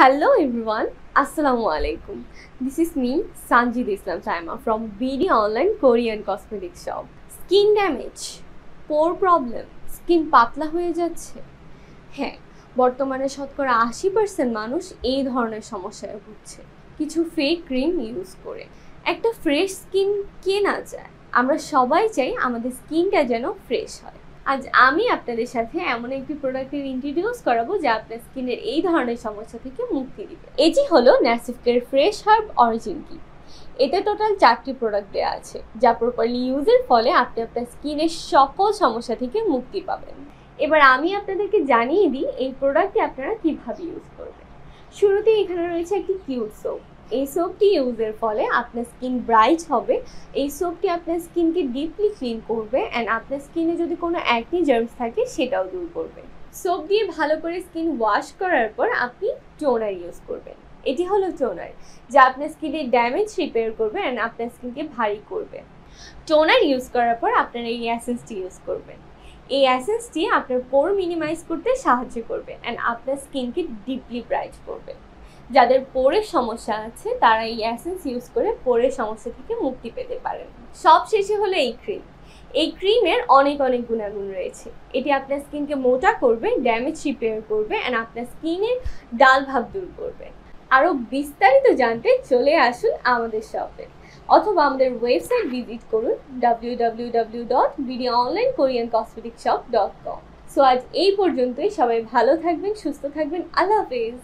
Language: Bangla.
Hello everyone, Assalamu alaikum. This is me, Sanjid Islam Saima from BD Online Korean Cosmetic Shop. Skin damage, pore problem, skin পাতলা হয়ে যাচ্ছে। হ্যাঁ, বর্তমানে শতকরা ৮০% মানুষ এই ধরনের সমস্যায় ভুগছে। কিছু ফেক ক্রিম ইউজ করে একটা ফ্রেশ স্কিন কে না চায়? আমরা সবাই চাই আমাদের স্কিনটা যেন ফ্রেশ হয়। আজ আমি আপনাদের সাথে এমন একটি প্রোডাক্টের ইন্ট্রোডিউস করাবো যা আপনার স্কিনের এই ধরনের সমস্যা থেকে মুক্তি দিবে। এটি হলো ন্যাসিফকের ফ্রেশ হার্ব অরিজিন কি। এতে টোটাল 4টি প্রোডাক্ট দেওয়া আছে যা প্রপারলি ইউজের ফলে আপনি আপনার স্কিনের সকল সমস্যা থেকে মুক্তি পাবেন। এবার আমি আপনাদেরকে জানিয়ে দিই এই প্রোডাক্টটি আপনারা কিভাবে ইউজ করবেন। শুরুতেই এখানে রয়েছে একটি কিউট সোপ। এই সোপটি ইউজের ফলে আপনার স্কিন ব্রাইট হবে। এই সোপটি আপনার স্কিনকে ডিপলি ক্লিন করবে অ্যান্ড আপনার স্কিনে যদি কোনো অ্যাকনি জার্মস থাকে সেটাও দূর করবে। সোপ দিয়ে ভালো করে স্কিন ওয়াশ করার পর আপনি টোনার ইউজ করবেন। এটি হলো টোনার যা আপনার স্কিনের ড্যামেজ রিপেয়ার করবে অ্যান্ড আপনার স্কিনকে ভারী করবে। টোনার ইউজ করার পর আপনারা এই এসেন্সটি ইউজ করবেন। এই এসেন্সটি আপনার পোর মিনিমাইজ করতে সাহায্য করবে অ্যান্ড আপনার স্কিনকে ডিপলি ব্রাইট করবে। যাদের পোরের সমস্যা আছে তারা এই এসেন্স ইউজ করে পোরের সমস্যা থেকে মুক্তি পেতে পারেন। সব শেষে হলো এই ক্রিম। এই ক্রিমের অনেক গুণাগুণ রয়েছে। এটি আপনার স্কিনকে মোটা করবে, ড্যামেজ রিপেয়ার করবে অ্যান্ড আপনার স্কিনের ডাল ভাব দূর করবে। আরও বিস্তারিত জানতে চলে আসুন আমাদের শপে অথবা আমাদের ওয়েবসাইট ভিজিট করুন www.bdonlinekoreancosmeticshop.com। সো আজ এই পর্যন্তই। সবাই ভালো থাকবেন, সুস্থ থাকবেন। আল্লাহ হাফেজ।